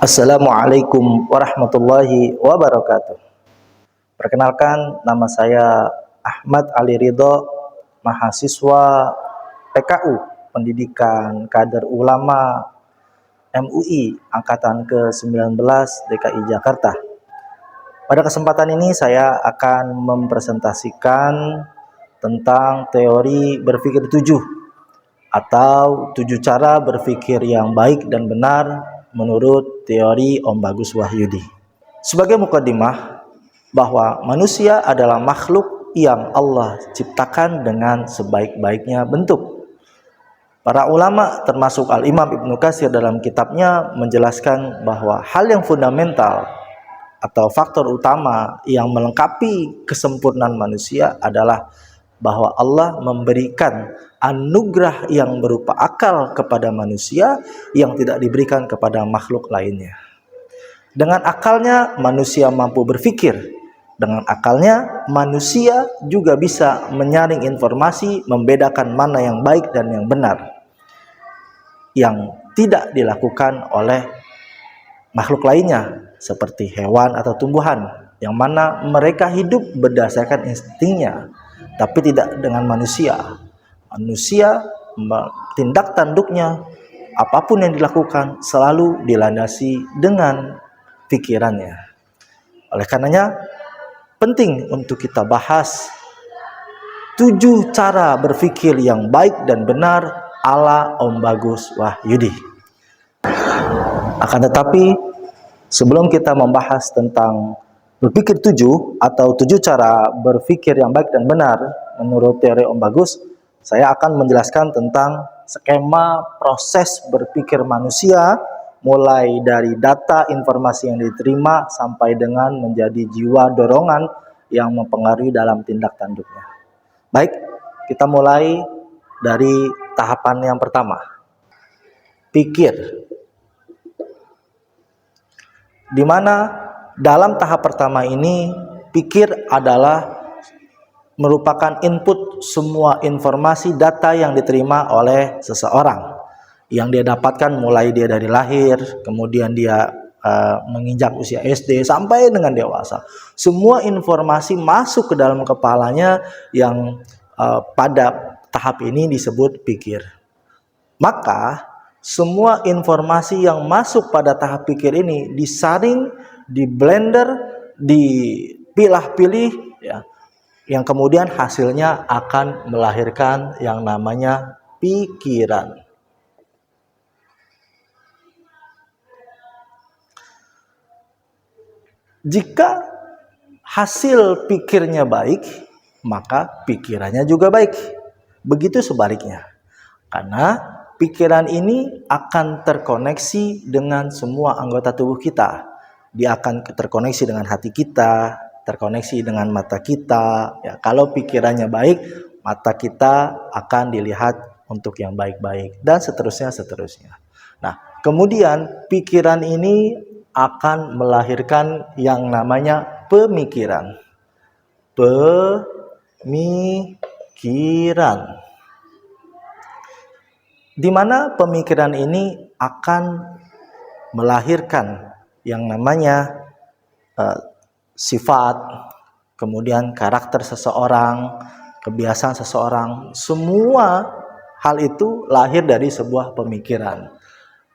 Assalamualaikum warahmatullahi wabarakatuh. Perkenalkan, nama saya Ahmad Ali Ridho, mahasiswa PKU Pendidikan Kader Ulama MUI Angkatan ke-19 DKI Jakarta. Pada kesempatan ini saya akan mempresentasikan tentang teori berpikir 7 atau 7 cara berpikir yang baik dan benar menurut teori Om Bagus Wahyudi. Sebagai mukadimah, bahwa manusia adalah makhluk yang Allah ciptakan dengan sebaik-baiknya bentuk. Para ulama termasuk Al-Imam Ibnu Katsir dalam kitabnya menjelaskan bahwa hal yang fundamental atau faktor utama yang melengkapi kesempurnaan manusia adalah bahwa Allah memberikan anugerah yang berupa akal kepada manusia yang tidak diberikan kepada makhluk lainnya. Dengan akalnya manusia mampu berpikir. Dengan akalnya manusia juga bisa menyaring informasi, membedakan mana yang baik dan yang benar, yang tidak dilakukan oleh makhluk lainnya seperti hewan atau tumbuhan, yang mana mereka hidup berdasarkan instingnya, tapi tidak dengan manusia. Manusia tindak tanduknya, apapun yang dilakukan selalu dilandasi dengan pikirannya. Oleh karenanya penting untuk kita bahas 7 cara berpikir yang baik dan benar ala Om Bagus Wahyudi. Akan tetapi sebelum kita membahas tentang berpikir 7 atau 7 cara berpikir yang baik dan benar menurut teori Om Bagus, saya akan menjelaskan tentang skema proses berpikir manusia, mulai dari data informasi yang diterima sampai dengan menjadi jiwa dorongan yang mempengaruhi dalam tindak tanduknya. Baik, kita mulai dari tahapan yang pertama. Pikir. Di mana dalam tahap pertama ini, pikir adalah merupakan input semua informasi data yang diterima oleh seseorang, yang dia dapatkan mulai dia dari lahir, kemudian dia menginjak usia SD sampai dengan dewasa. Semua informasi masuk ke dalam kepalanya yang pada tahap ini disebut pikir. Maka semua informasi yang masuk pada tahap pikir ini disaring, diblender, dipilah-pilih, ya, yang kemudian hasilnya akan melahirkan yang namanya pikiran. Jika hasil pikirnya baik, maka pikirannya juga baik. Begitu sebaliknya. Karena pikiran ini akan terkoneksi dengan semua anggota tubuh kita. Dia akan terkoneksi dengan hati kita, terkoneksi dengan mata kita. Ya, kalau pikirannya baik, mata kita akan dilihat untuk yang baik-baik, dan seterusnya. Nah, kemudian pikiran ini akan melahirkan yang namanya pemikiran. Di mana pemikiran ini akan melahirkan yang namanya sifat, kemudian karakter seseorang, kebiasaan seseorang. Semua hal itu lahir dari sebuah pemikiran.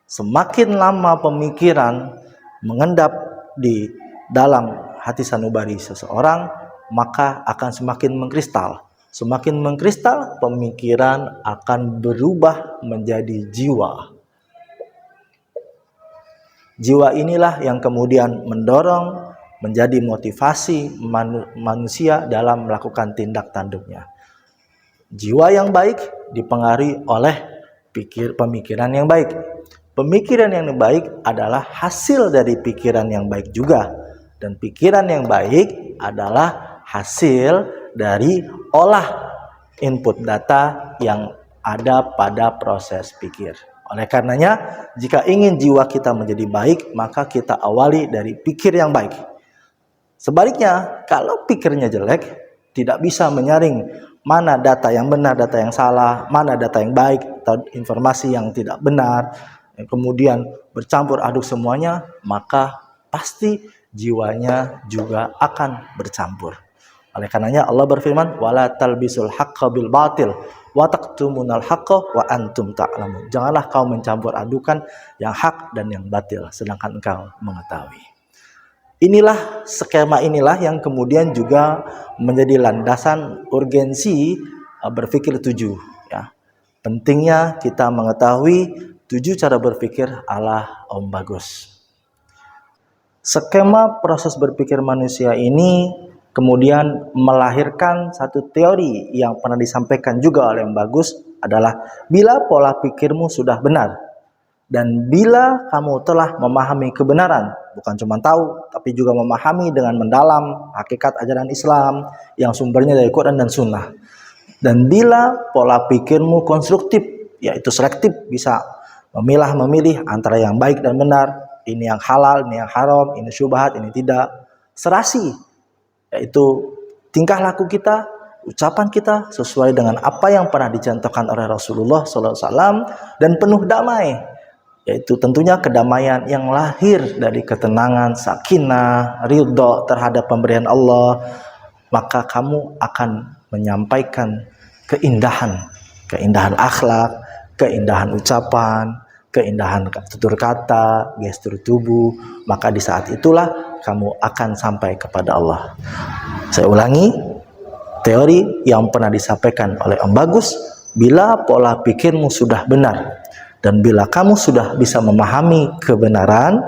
Semakin lama pemikiran mengendap di dalam hati sanubari seseorang, maka akan semakin mengkristal. Semakin mengkristal, pemikiran akan berubah menjadi jiwa. Jiwa inilah yang kemudian mendorong, menjadi motivasi manusia dalam melakukan tindak tanduknya. Jiwa yang baik dipengaruhi oleh pemikiran yang baik. Pemikiran yang baik adalah hasil dari pikiran yang baik juga. Dan pikiran yang baik adalah hasil dari olah input data yang ada pada proses pikir. Oleh karenanya, jika ingin jiwa kita menjadi baik, maka kita awali dari pikir yang baik. Sebaliknya, kalau pikirnya jelek, tidak bisa menyaring mana data yang benar, data yang salah, mana data yang baik, atau informasi yang tidak benar, kemudian bercampur aduk semuanya, maka pasti jiwanya juga akan bercampur. Oleh karenanya Allah berfirman, wala talbisul haqqo bil batil wa taqtumunal haqqo wa antum ta'lamun. Janganlah kau mencampur adukan yang hak dan yang batil sedangkan engkau mengetahui. Inilah skema inilah yang kemudian juga menjadi landasan urgensi berpikir 7 ya. Pentingnya kita mengetahui 7 cara berpikir ala Om Bagus. Skema proses berpikir manusia ini kemudian melahirkan satu teori yang pernah disampaikan juga oleh Om Bagus, adalah bila pola pikirmu sudah benar dan bila kamu telah memahami kebenaran, bukan cuma tahu tapi juga memahami dengan mendalam hakikat ajaran Islam yang sumbernya dari Quran dan Sunnah, dan bila pola pikirmu konstruktif, yaitu selektif, bisa memilih antara yang baik dan benar, ini yang halal, ini yang haram, ini syubhat, ini tidak, serasi, yaitu tingkah laku kita, ucapan kita sesuai dengan apa yang pernah dicontohkan oleh Rasulullah SAW, dan penuh damai, yaitu tentunya kedamaian yang lahir dari ketenangan, sakinah, ridho terhadap pemberian Allah, maka kamu akan menyampaikan keindahan akhlak, keindahan ucapan, keindahan tutur kata, gestur tubuh, maka di saat itulah kamu akan sampai kepada Allah. Saya ulangi, teori yang pernah disampaikan oleh Om Bagus, bila pola pikirmu sudah benar, dan bila kamu sudah bisa memahami kebenaran,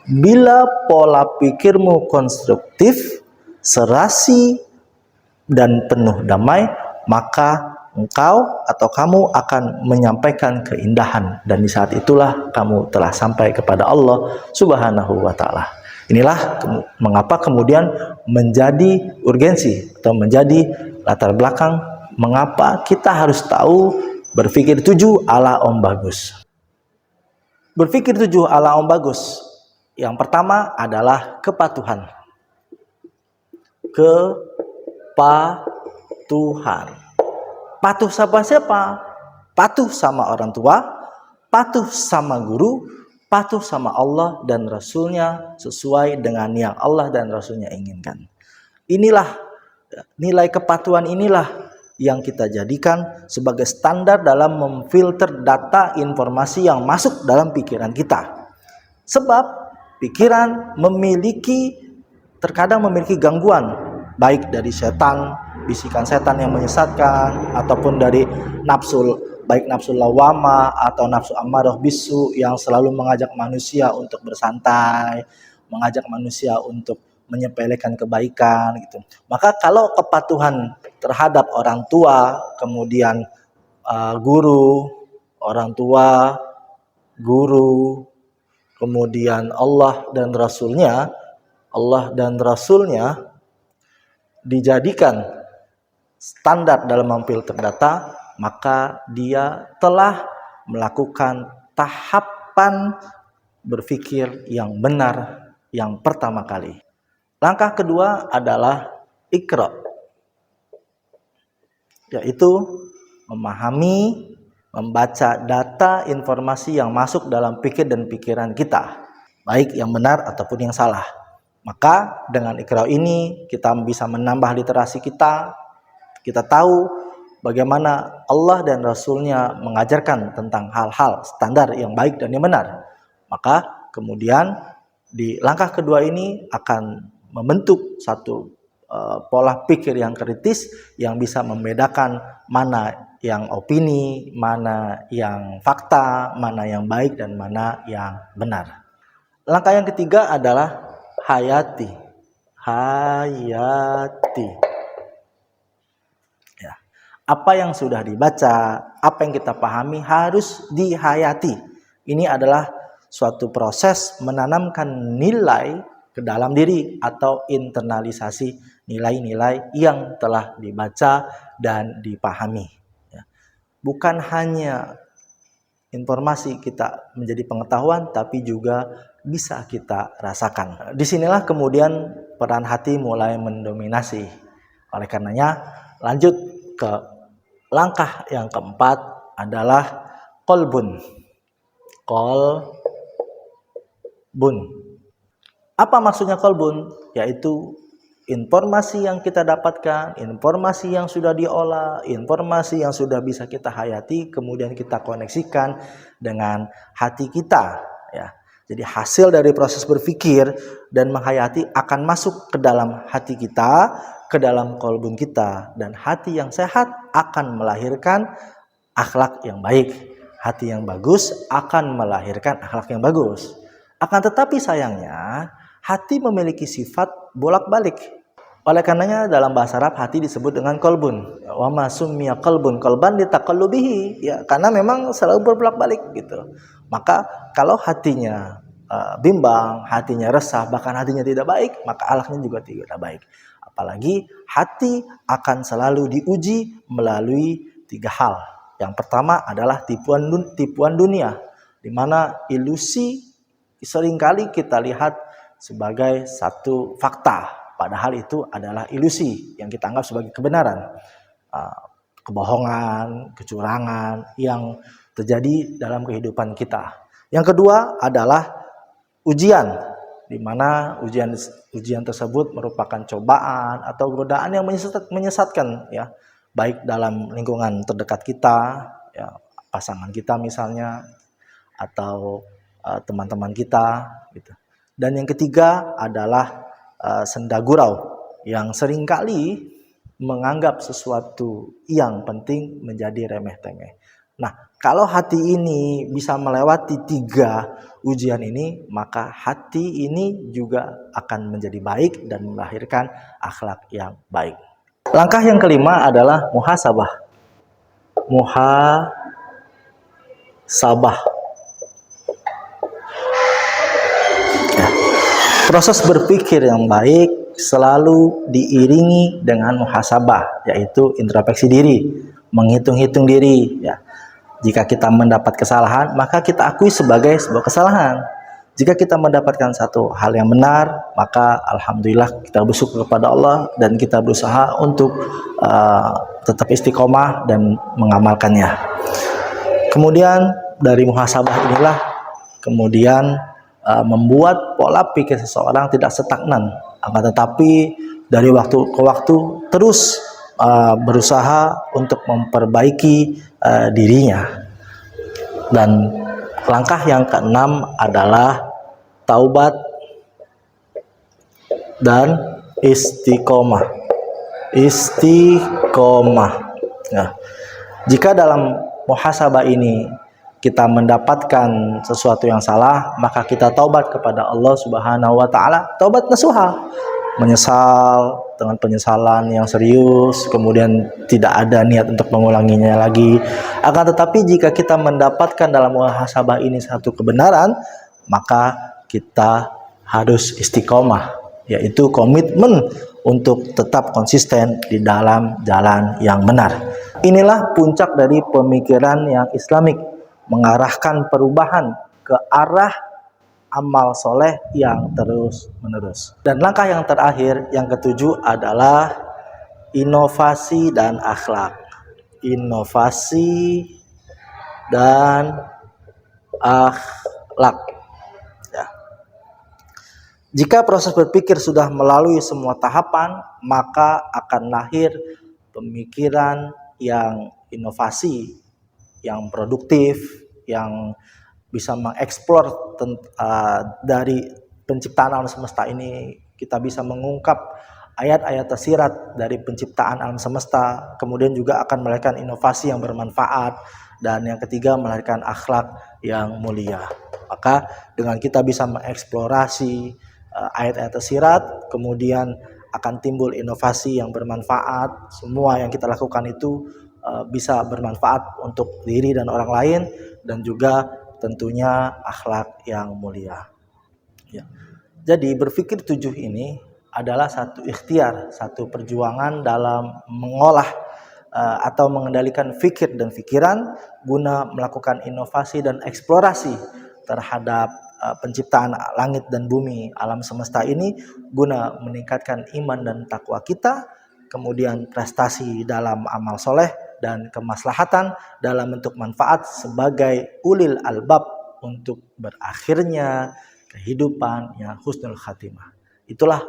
bila pola pikirmu konstruktif, serasi, dan penuh damai, maka engkau atau kamu akan menyampaikan keindahan, dan di saat itulah kamu telah sampai kepada Allah Subhanahu wa Ta'ala. Inilah mengapa kemudian menjadi urgensi atau menjadi latar belakang mengapa kita harus tahu berpikir 7 ala Om Bagus. Berpikir 7 ala Om Bagus, yang pertama adalah kepatuhan. Kepatuhan. Patuh sama siapa? Patuh sama orang tua, patuh sama guru, patuh sama Allah dan Rasulnya sesuai dengan yang Allah dan Rasulnya inginkan. Inilah nilai kepatuhan, inilah yang kita jadikan sebagai standar dalam memfilter data informasi yang masuk dalam pikiran kita. Sebab pikiran terkadang memiliki gangguan, baik dari setan, bisikan setan yang menyesatkan, ataupun dari baik nafsu lawamah atau nafsu ammarah bisu yang selalu mengajak manusia untuk bersantai, mengajak manusia untuk menyepelekan kebaikan gitu. Maka kalau kepatuhan terhadap orang tua, kemudian guru, orang tua, guru, kemudian Allah dan Rasulnya dijadikan standar dalam memfilter data, maka dia telah melakukan tahapan berpikir yang benar yang pertama kali. Langkah kedua adalah ikra, yaitu memahami, membaca data informasi yang masuk dalam pikir dan pikiran kita, baik yang benar ataupun yang salah. Maka dengan ikra ini kita bisa menambah literasi kita. Kita tahu bagaimana Allah dan Rasulnya mengajarkan tentang hal-hal standar yang baik dan yang benar. Maka kemudian di langkah kedua ini akan membentuk satu pola pikir yang kritis yang bisa membedakan mana yang opini, mana yang fakta, mana yang baik dan mana yang benar. Langkah yang ketiga adalah hayati. Apa yang sudah dibaca, apa yang kita pahami harus dihayati. Ini adalah suatu proses menanamkan nilai ke dalam diri atau internalisasi nilai-nilai yang telah dibaca dan dipahami. Bukan hanya informasi kita menjadi pengetahuan, tapi juga bisa kita rasakan. Disinilah kemudian peran hati mulai mendominasi. Oleh karenanya, lanjut ke langkah yang keempat adalah qalbun. Qalbun. Apa maksudnya qalbun? Yaitu informasi yang kita dapatkan, informasi yang sudah diolah, informasi yang sudah bisa kita hayati, kemudian kita koneksikan dengan hati kita, ya. Jadi hasil dari proses berpikir dan menghayati akan masuk ke dalam hati kita, ke dalam qalbun kita, dan hati yang sehat akan melahirkan akhlak yang baik. Hati yang bagus akan melahirkan akhlak yang bagus. Akan tetapi sayangnya, hati memiliki sifat bolak-balik. Oleh karenanya dalam bahasa Arab hati disebut dengan qalbun. Wa ma summiya qalbun qalban litaqallubihi, ya, karena memang selalu berbolak-balik gitu. Maka kalau hatinya bimbang, hatinya resah, bahkan hatinya tidak baik, maka akhlaknya juga tidak baik. Apalagi hati akan selalu diuji melalui 3 hal. Yang pertama adalah tipuan dunia, di mana ilusi seringkali kita lihat sebagai satu fakta, padahal itu adalah ilusi yang kita anggap sebagai kebenaran. Kebohongan, kecurangan yang terjadi dalam kehidupan kita. Yang kedua adalah ujian, di mana ujian tersebut merupakan cobaan atau godaan yang menyesatkan, ya, baik dalam lingkungan terdekat kita, ya, pasangan kita misalnya, atau teman-teman kita, gitu. Dan yang ketiga adalah senda gurau yang seringkali menganggap sesuatu yang penting menjadi remeh-temeh. Nah, kalau hati ini bisa melewati 3 ujian ini, maka hati ini juga akan menjadi baik dan melahirkan akhlak yang baik. Langkah yang kelima adalah muhasabah. Muhasabah. Proses berpikir yang baik selalu diiringi dengan muhasabah, yaitu introspeksi diri, menghitung-hitung diri, ya. Jika kita mendapat kesalahan, maka kita akui sebagai sebuah kesalahan. Jika kita mendapatkan satu hal yang benar, maka alhamdulillah kita bersyukur kepada Allah dan kita berusaha untuk tetap istiqomah dan mengamalkannya. Kemudian dari muhasabah inilah kemudian membuat pola pikir seseorang tidak stagnan, akan tetapi dari waktu ke waktu terus berusaha untuk memperbaiki dirinya. Dan langkah yang keenam adalah taubat dan istiqomah. Nah, jika dalam muhasabah ini kita mendapatkan sesuatu yang salah, maka kita taubat kepada Allah Subhanahu wa taala, taubat nasuha, menyesal dengan penyesalan yang serius, kemudian tidak ada niat untuk mengulanginya lagi. Akan tetapi jika kita mendapatkan dalam muhasabah ini satu kebenaran, maka kita harus istiqomah, yaitu komitmen untuk tetap konsisten di dalam jalan yang benar. Inilah puncak dari pemikiran yang Islamik, mengarahkan perubahan ke arah amal soleh yang terus menerus. Dan langkah yang terakhir, yang ketujuh adalah inovasi dan akhlak. Inovasi dan akhlak, ya. Jika proses berpikir sudah melalui semua tahapan, maka akan lahir pemikiran yang inovasi, yang produktif, yang bisa mengeksplor dari penciptaan alam semesta ini. Kita bisa mengungkap ayat-ayat tersirat dari penciptaan alam semesta, kemudian juga akan melahirkan inovasi yang bermanfaat, dan yang ketiga melahirkan akhlak yang mulia. Maka dengan kita bisa mengeksplorasi ayat-ayat tersirat, kemudian akan timbul inovasi yang bermanfaat. Semua yang kita lakukan itu bisa bermanfaat untuk diri dan orang lain, dan juga tentunya akhlak yang mulia, ya. Jadi berpikir 7 ini adalah satu ikhtiar, satu perjuangan dalam mengolah atau mengendalikan fikir dan pikiran guna melakukan inovasi dan eksplorasi terhadap penciptaan langit dan bumi, alam semesta ini, guna meningkatkan iman dan takwa kita, kemudian prestasi dalam amal soleh, dan kemaslahatan dalam bentuk manfaat sebagai ulil albab untuk berakhirnya kehidupan yang husnul khatimah. Itulah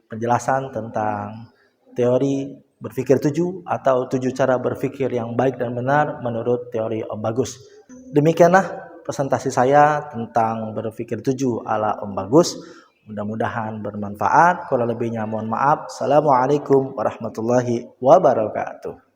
penjelasan tentang teori berpikir 7 atau 7 cara berpikir yang baik dan benar menurut teori Om Bagus. Demikianlah presentasi saya tentang berpikir 7 ala Om Bagus. Mudah-mudahan bermanfaat. Kurang lebihnya mohon maaf. Assalamualaikum warahmatullahi wabarakatuh.